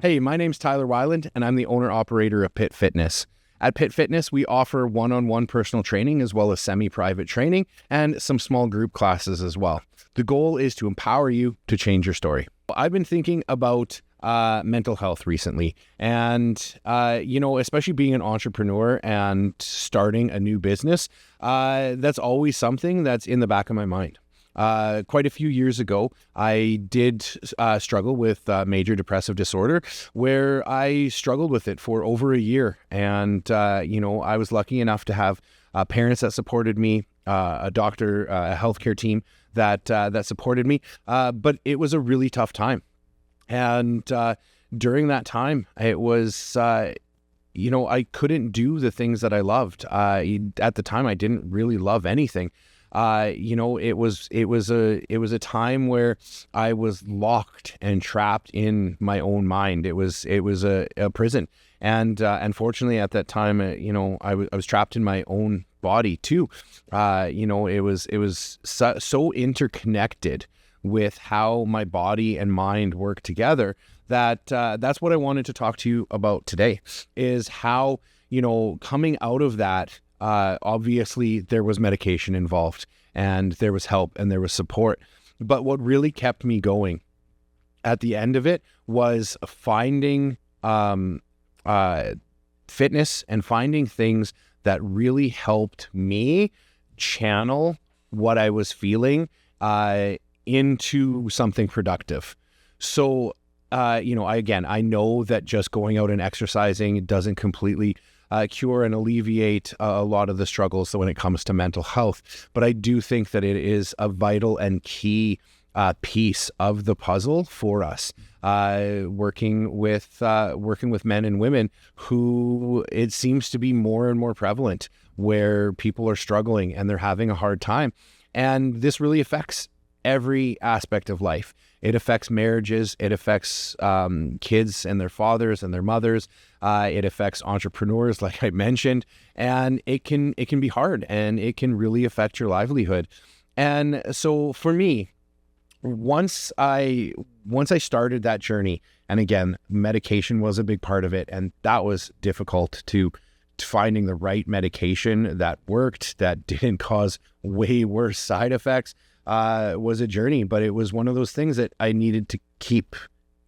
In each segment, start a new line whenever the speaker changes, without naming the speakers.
Hey, my name's Tyler Weiland, and I'm the owner-operator of Pit Fitness. At Pit Fitness, we offer one-on-one personal training as well as semi-private training and some small group classes as well. The goal is to empower you to change your story. I've been thinking about mental health recently, and especially being an entrepreneur and starting a new business, that's always something that's in the back of my mind. Quite a few years ago, I did struggle with major depressive disorder, where I struggled with it for over a year. And, I was lucky enough to have parents that supported me, a doctor, a healthcare team that supported me. But it was a really tough time. And during that time, it was, I couldn't do the things that I loved. At the time, I didn't really love anything. It was a time where I was locked and trapped in my own mind. It was a prison. And unfortunately at that time, I was trapped in my own body too. It was so interconnected with how my body and mind work together that that's what I wanted to talk to you about today, is how, coming out of that, obviously there was medication involved and there was help and there was support. But what really kept me going at the end of it was finding fitness and finding things that really helped me channel what I was feeling into something productive. So, I know that just going out and exercising doesn't completely cure and alleviate a lot of the struggles when it comes to mental health. But I do think that it is a vital and key piece of the puzzle for us, working with men and women who it seems to be more and more prevalent, where people are struggling and they're having a hard time. And this really affects every aspect of life. It affects marriages. It affects kids and their fathers and their mothers. It affects entrepreneurs, like I mentioned, and it can be hard, and it can really affect your livelihood. And so for me, once I started that journey, and again, medication was a big part of it, and that was difficult to finding the right medication that worked, that didn't cause way worse side effects. Was a journey, but it was one of those things that I needed to keep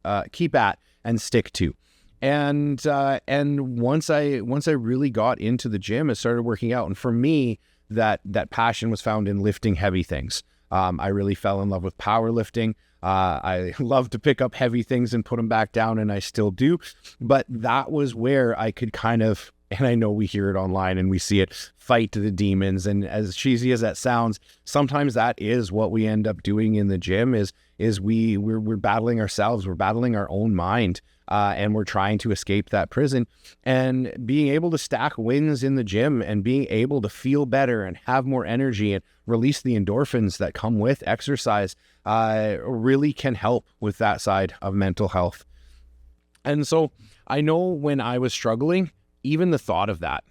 at and stick to. And once I really got into the gym and started working out, and for me, that passion was found in lifting heavy things. I really fell in love with powerlifting. I love to pick up heavy things and put them back down, and I still do. But that was where I could kind of, and I know we hear it online and we see it, fight the demons. And as cheesy as that sounds, sometimes that is what we end up doing in the gym is we're battling ourselves. We're battling our own mind, and we're trying to escape that prison. And being able to stack wins in the gym and being able to feel better and have more energy and release the endorphins that come with exercise really can help with that side of mental health. And so I know when I was struggling, even the thought of that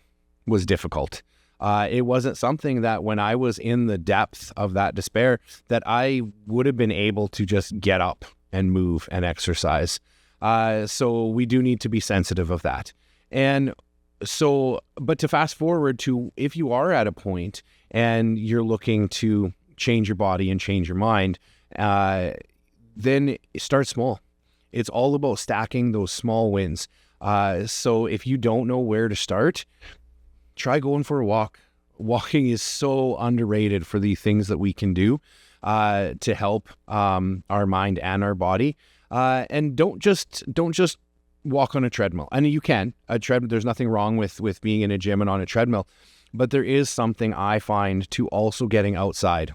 was difficult. It wasn't something that when I was in the depth of that despair that I would have been able to just get up and move and exercise. So we do need to be sensitive of that. And so, but to fast forward to, if you are at a point and you're looking to change your body and change your mind, then start small. It's all about stacking those small wins. So if you don't know where to start, try going for a walk. Walking is so underrated for the things that we can do to help our mind and our body. And don't just walk on a treadmill. I mean, you can. There's nothing wrong with being in a gym and on a treadmill, but there is something I find to also getting outside,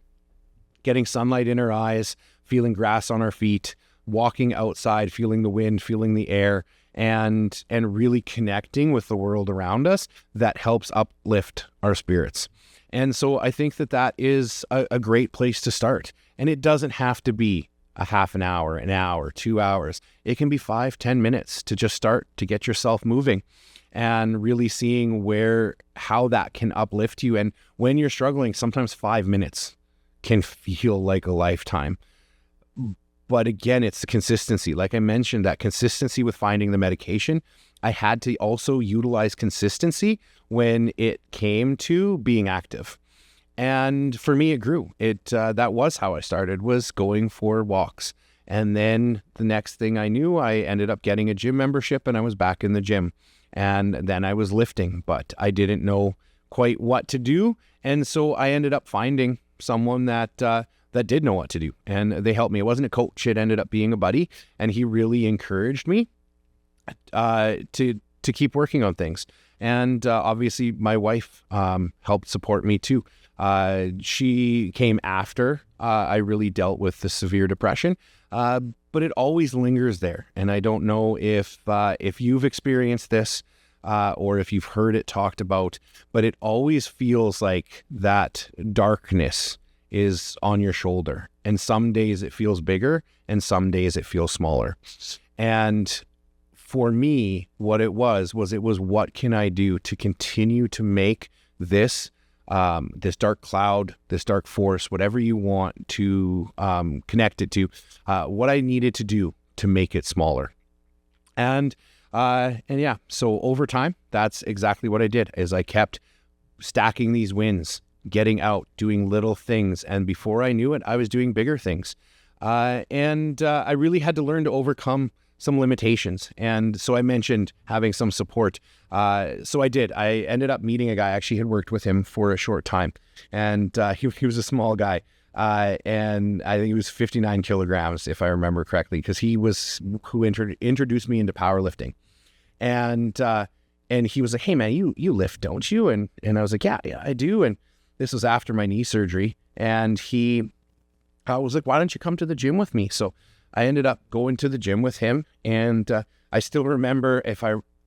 getting sunlight in our eyes, feeling grass on our feet, walking outside, feeling the wind, feeling the air, and really connecting with the world around us, that helps uplift our spirits. And so I think that is a great place to start. And it doesn't have to be a half an hour, 2 hours. It can be 5-10 minutes to just start to get yourself moving and really seeing how that can uplift you. And when you're struggling, sometimes 5 minutes can feel like a lifetime. But again, it's the consistency. Like I mentioned, that consistency with finding the medication. I had to also utilize consistency when it came to being active. And for me, it grew. That was how I started, was going for walks. And then the next thing I knew, I ended up getting a gym membership and I was back in the gym. And then I was lifting, but I didn't know quite what to do. And so I ended up finding someone that did know what to do. And they helped me. It wasn't a coach. It ended up being a buddy. And he really encouraged me to keep working on things. And obviously my wife helped support me too. She came after I really dealt with the severe depression, but it always lingers there. And I don't know if you've experienced this or if you've heard it talked about, but it always feels like that darkness is on your shoulder. And some days it feels bigger and some days it feels smaller. And for me, what it was what can I do to continue to make this dark cloud, this dark force, whatever you want to connect it to, what I needed to do to make it smaller. And yeah, so over time, that's exactly what I did, is I kept stacking these wins, getting out, doing little things. And before I knew it, I was doing bigger things. And I really had to learn to overcome some limitations. And so I mentioned having some support. So I did. I ended up meeting a guy. I actually had worked with him for a short time. And he was a small guy. And I think he was 59 kilograms, if I remember correctly, because he was who introduced me into powerlifting. And he was like, "Hey man, you lift, don't you?" And I was like, yeah, I do. And this was after my knee surgery. And I was like, "Why don't you come to the gym with me?" So I ended up going to the gym with him. And I still remember,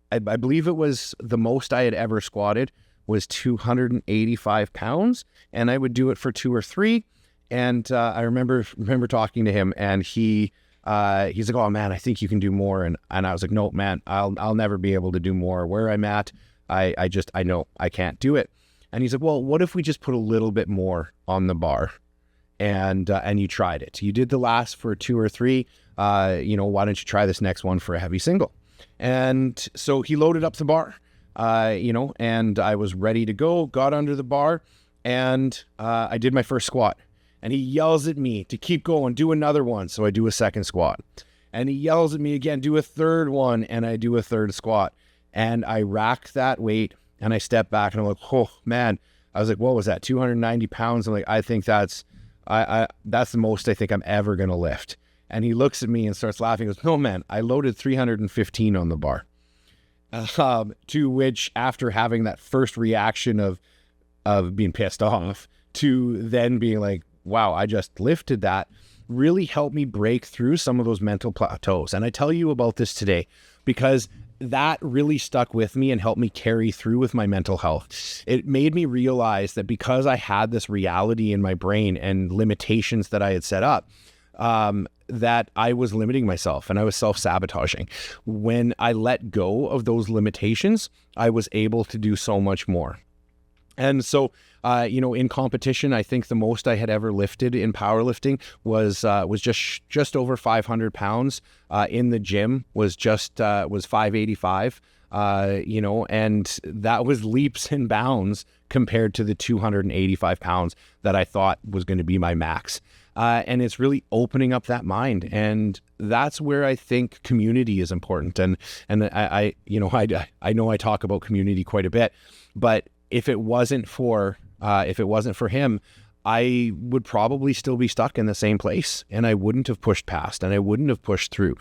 I believe it was the most I had ever squatted was 285 pounds. And I would do it for 2 or 3. And I remember talking to him, and he's like, "Oh man, I think you can do more." And I was like, "No, man, I'll never be able to do more. Where I'm at, I know I can't do it." And he's like, "Well, what if we just put a little bit more on the bar?" And you tried it. You did the last for 2 or 3. Why don't you try this next one for a heavy single? And so he loaded up the bar, and I was ready to go, got under the bar, and I did my first squat. And he yells at me to keep going, do another one. So I do a second squat. And he yells at me again, do a third one. And I do a third squat. And I rack that weight and I step back and I'm like, oh man. I was like, what was that? 290 pounds. I'm like, I think that's the most I think I'm ever going to lift. And he looks at me and starts laughing. He goes, "No man, I loaded 315 on the bar." To which, after having that first reaction of being pissed off, to then being like, wow, I just lifted that, really helped me break through some of those mental plateaus. And I tell you about this today because that really stuck with me and helped me carry through with my mental health. It made me realize that because I had this reality in my brain and limitations that I had set up, that I was limiting myself and I was self-sabotaging. When I let go of those limitations, I was able to do so much more. And so, in competition, I think the most I had ever lifted in powerlifting was just over 500 pounds. In the gym was 585. And that was leaps and bounds compared to the 285 pounds that I thought was going to be my max. And it's really opening up that mind, and that's where I think community is important. And I know I talk about community quite a bit, but if it wasn't for him, I would probably still be stuck in the same place, and I wouldn't have pushed past, and I wouldn't have pushed through.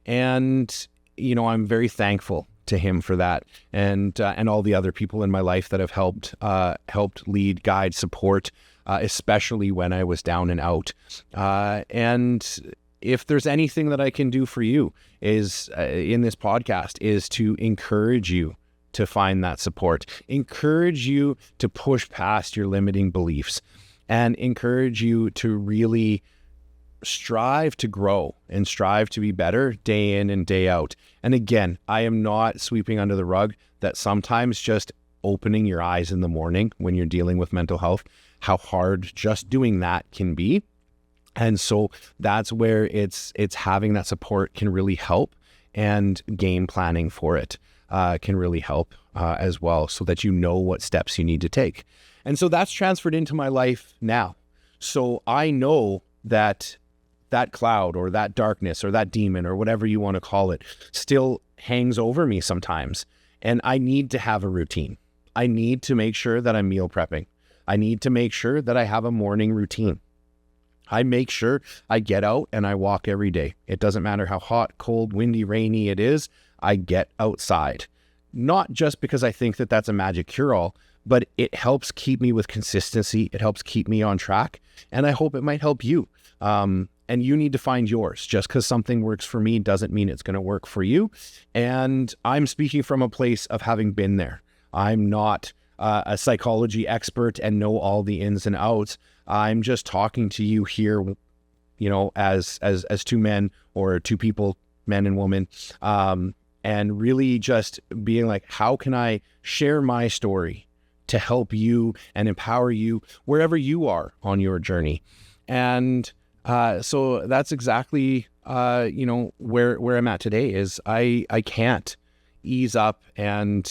And I'm very thankful to him for that, and all the other people in my life that have helped lead, guide, support, especially when I was down and out. And if there's anything that I can do for you is in this podcast is to encourage you to find that support, encourage you to push past your limiting beliefs, and encourage you to really strive to grow and strive to be better day in and day out. And again, I am not sweeping under the rug that sometimes just opening your eyes in the morning when you're dealing with mental health, how hard just doing that can be. And so that's where it's having that support can really help, and game planning for it can really help as well, so that you know what steps you need to take. And so that's transferred into my life now. So I know that that cloud or that darkness or that demon or whatever you want to call it still hangs over me sometimes. And I need to have a routine. I need to make sure that I'm meal prepping. I need to make sure that I have a morning routine. I make sure I get out and I walk every day. It doesn't matter how hot, cold, windy, rainy it is, I get outside. Not just because I think that that's a magic cure-all, but it helps keep me with consistency. It helps keep me on track. And I hope it might help you. And you need to find yours. Just because something works for me doesn't mean it's going to work for you. And I'm speaking from a place of having been there. I'm not a psychology expert and know all the ins and outs. I'm just talking to you here, you know, as two men or two people, men and women, and really just being like, how can I share my story to help you and empower you wherever you are on your journey? And so that's exactly, you know, where I'm at today is I can't ease up and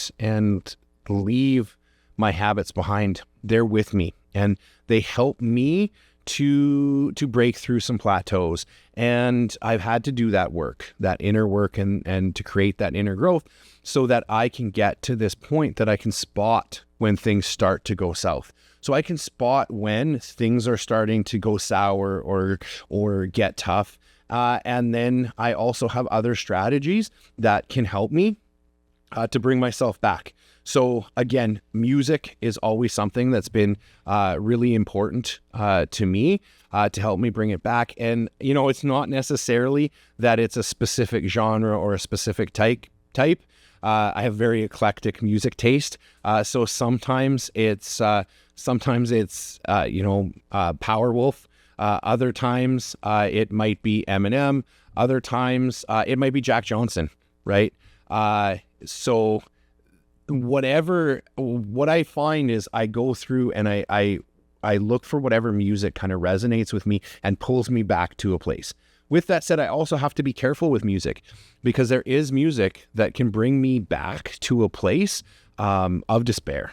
leave my habits behind. They're with me, and they help me to break through some plateaus. And I've had to do that work, that inner work, and to create that inner growth so that I can get to this point that I can spot when things start to go south. So I can spot when things are starting to go sour or get tough. And then I also have other strategies that can help me to bring myself back. So again, music is always something that's been really important to me to help me bring it back. And, you know, it's not necessarily that it's a specific genre or a specific type. I have very eclectic music taste. So sometimes it's Powerwolf. Other times it might be Eminem. Other times it might be Jack Johnson, right? So what I find is I go through and I look for whatever music kind of resonates with me and pulls me back to a place. With that said, I also have to be careful with music, because there is music that can bring me back to a place of despair,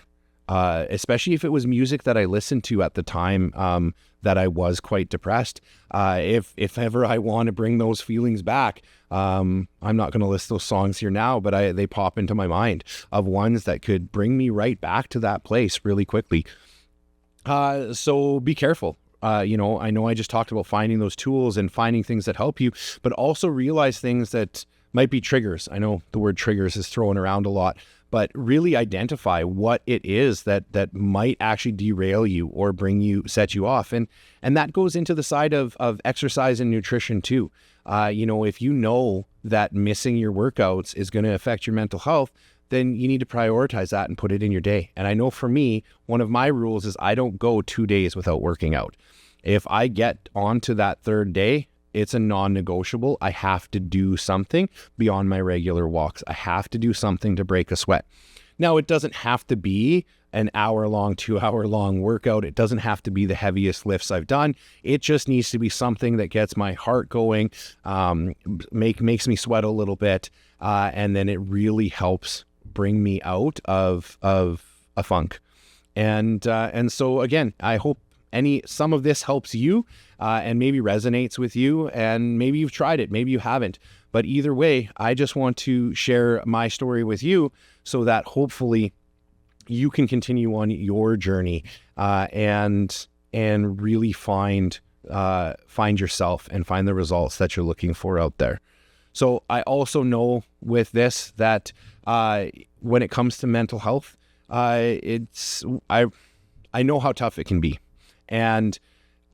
especially if it was music that I listened to at the time that I was quite depressed. If ever I want to bring those feelings back, I'm not going to list those songs here now, but they pop into my mind of ones that could bring me right back to that place really quickly. So be careful. I know I just talked about finding those tools and finding things that help you, but also realize things that might be triggers. I know the word triggers is thrown around a lot, but really identify what it is that might actually derail you or set you off. And that goes into the side of exercise and nutrition too. If you know that missing your workouts is going to affect your mental health, then you need to prioritize that and put it in your day. And I know for me, one of my rules is I don't go 2 days without working out. If I get onto that third day, it's a non-negotiable. I have to do something beyond my regular walks. I have to do something to break a sweat. Now, it doesn't have to be an hour-long, 2-hour-long workout. It doesn't have to be the heaviest lifts I've done. It just needs to be something that gets my heart going, makes me sweat a little bit, and then it really helps bring me out of a funk. And so again, I hope some of this helps you and maybe resonates with you, and maybe you've tried it, maybe you haven't. But either way, I just want to share my story with you so that hopefully you can continue on your journey and really find yourself and find the results that you're looking for out there. So I also know with this that when it comes to mental health, I know how tough it can be. And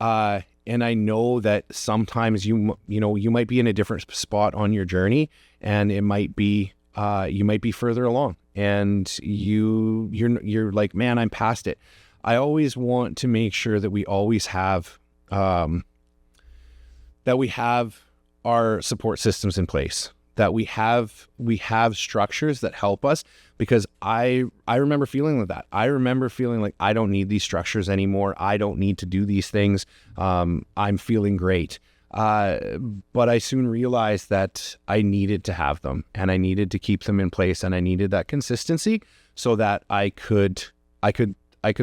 I know that sometimes you might be in a different spot on your journey, and it might be you might be further along, and you're like, man, I'm past it. I always want to make sure that we always have our support systems in place, that we have structures that help us, because I remember feeling like that. I remember feeling like I don't need these structures anymore. I don't need to do these things. I'm feeling great. But I soon realized that I needed to have them, and I needed to keep them in place, and I needed that consistency so that I could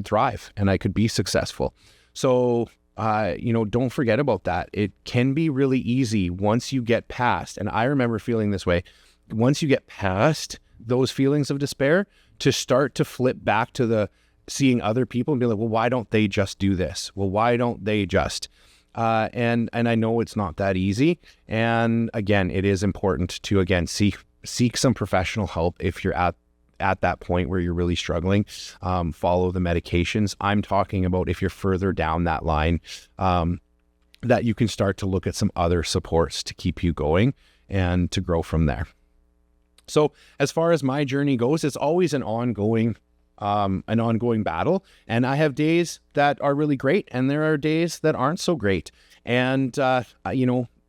thrive and I could be successful. So, don't forget about that. It can be really easy once you get past, and I remember feeling this way, once you get past those feelings of despair, to start to flip back to the seeing other people and be like, well, why don't they just do this? Well, why don't they just? And I know it's not that easy. And again, it is important to, again, seek some professional help if you're at that point where you're really struggling. Follow the medications. I'm talking about if you're further down that line, that you can start to look at some other supports to keep you going and to grow from there. So as far as my journey goes, it's always an ongoing battle. And I have days that are really great, and there are days that aren't so great. And,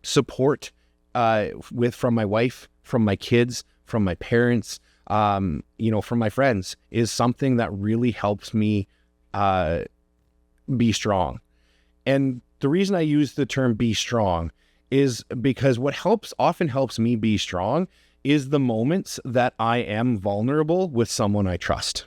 support, from my wife, from my kids, from my parents, from my friends is something that really helps me, be strong. And the reason I use the term be strong is because what often helps me be strong is the moments that I am vulnerable with someone I trust.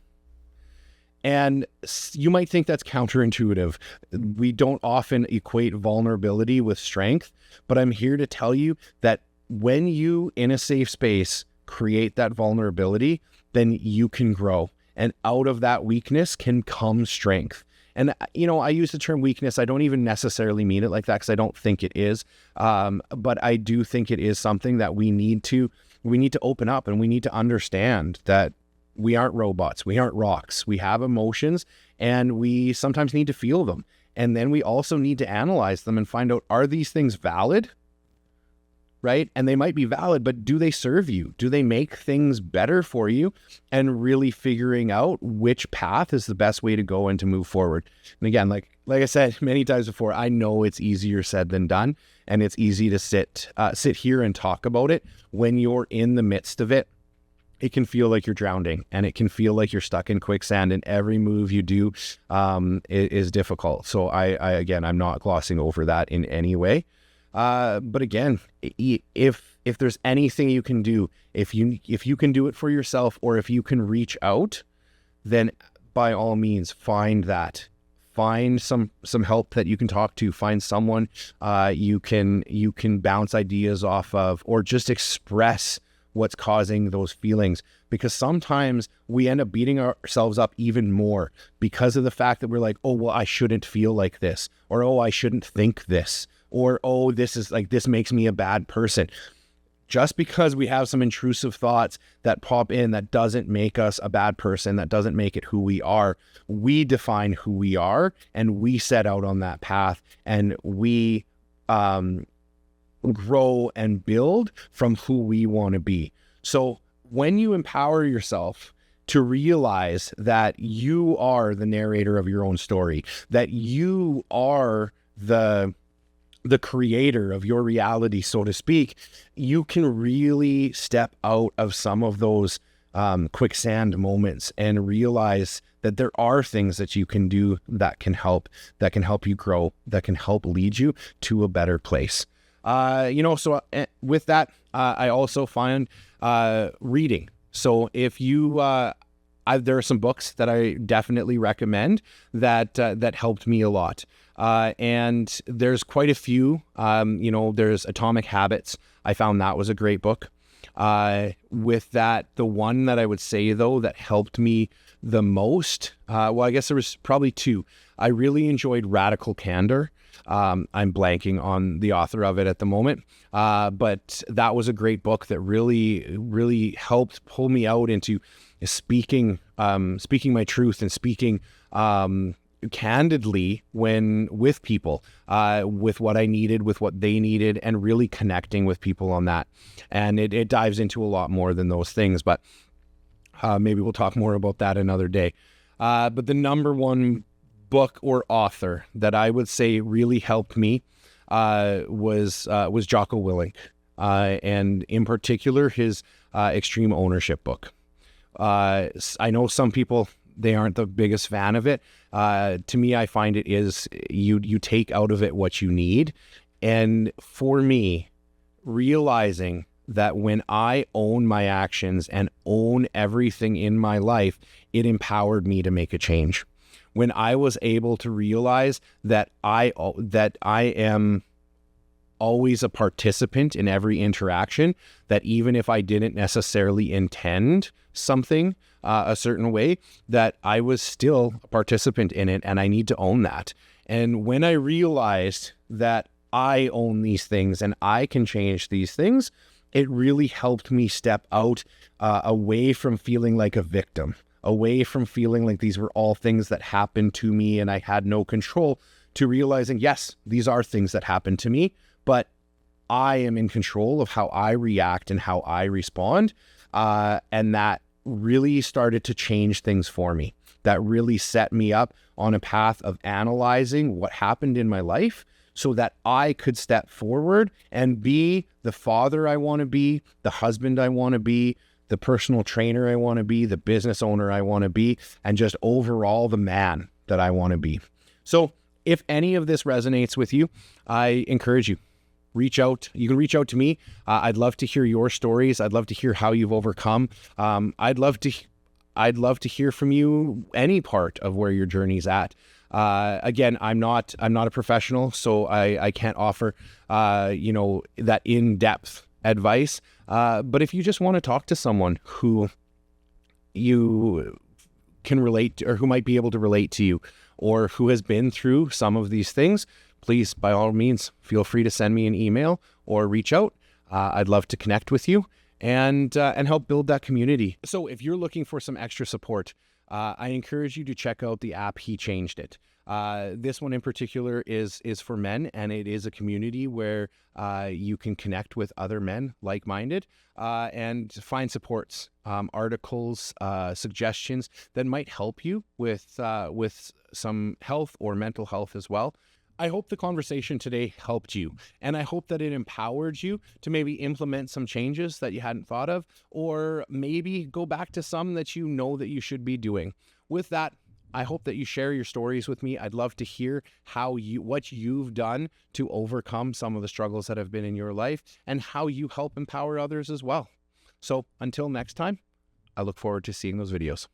And you might think that's counterintuitive. We don't often equate vulnerability with strength, but I'm here to tell you that when you, in a safe space, create that vulnerability, then you can grow. And out of that weakness can come strength. And, I use the term weakness. I don't even necessarily mean it like that, because I don't think it is. But I do think it is something that we need to open up, and we need to understand that we aren't robots. We aren't rocks. We have emotions, and we sometimes need to feel them. And then we also need to analyze them and find out, are these things valid? Right? And they might be valid, but do they serve you? Do they make things better for you? And really figuring out which path is the best way to go and to move forward. And again, like I said many times before, I know it's easier said than done, and it's easy to sit here and talk about it. When you're in the midst of it, it can feel like you're drowning, and it can feel like you're stuck in quicksand, and every move you do is difficult. So I'm not glossing over that in any way. But again, if there's anything you can do, if you can do it for yourself, or if you can reach out, then by all means find some help that you can talk to, find someone you can bounce ideas off of, or just express what's causing those feelings, because sometimes we end up beating ourselves up even more because of the fact that we're like, oh, well, I shouldn't feel like this, or, oh, I shouldn't think this, or, oh, this makes me a bad person. Just because we have some intrusive thoughts that pop in, that doesn't make us a bad person, that doesn't make it who we are. We define who we are, and we set out on that path, and we grow and build from who we want to be. So when you empower yourself to realize that you are the narrator of your own story, that you are the creator of your reality, so to speak, you can really step out of some of those quicksand moments and realize that there are things that you can do that can help you grow, that can help lead you to a better place. So with that, I also find reading. So if you, there are some books that I definitely recommend that helped me a lot. And there's quite a few, there's Atomic Habits. I found that was a great book. With that, the one that I would say though, that helped me the most, I guess there was probably two. I really enjoyed Radical Candor. I'm blanking on the author of it at the moment. But that was a great book that really, really helped pull me out into speaking my truth and speaking, candidly with people, with what I needed, with what they needed, and really connecting with people on that. And it dives into a lot more than those things, but maybe we'll talk more about that another day. But the number one book or author that I would say really helped me was Jocko Willink. and in particular, his extreme ownership book. I know some people, they aren't the biggest fan of it. To me, I find it is, you take out of it what you need. And for me, realizing that when I own my actions and own everything in my life, it empowered me to make a change. When I was able to realize that I am always a participant in every interaction, that even if I didn't necessarily intend something a certain way, that I was still a participant in it, and I need to own that. And when I realized that I own these things and I can change these things, it really helped me step out away from feeling like a victim, away from feeling like these were all things that happened to me and I had no control, to realizing, yes, these are things that happened to me, but I am in control of how I react and how I respond. And that really started to change things for me. That really set me up on a path of analyzing what happened in my life so that I could step forward and be the father I want to be, the husband I want to be, the personal trainer I want to be, the business owner I want to be, and just overall the man that I want to be. So if any of this resonates with you, I encourage you, reach out. You can reach out to me. I'd love to hear your stories. I'd love to hear how you've overcome. I'd love to hear from you any part of where your journey's at. Again, I'm not a professional, so I can't offer, that in-depth advice. But if you just want to talk to someone who you can relate to, or who might be able to relate to you, or who has been through some of these things, please, by all means, feel free to send me an email or reach out. I'd love to connect with you and help build that community. So if you're looking for some extra support, I encourage you to check out the app He Changed It. This one in particular is for men, and it is a community where you can connect with other men like-minded and find supports, articles, suggestions that might help you with some health or mental health as well. I hope the conversation today helped you, and I hope that it empowered you to maybe implement some changes that you hadn't thought of, or maybe go back to some that you know that you should be doing. With that, I hope that you share your stories with me. I'd love to hear what you've done to overcome some of the struggles that have been in your life, and how you help empower others as well. So until next time, I look forward to seeing those videos.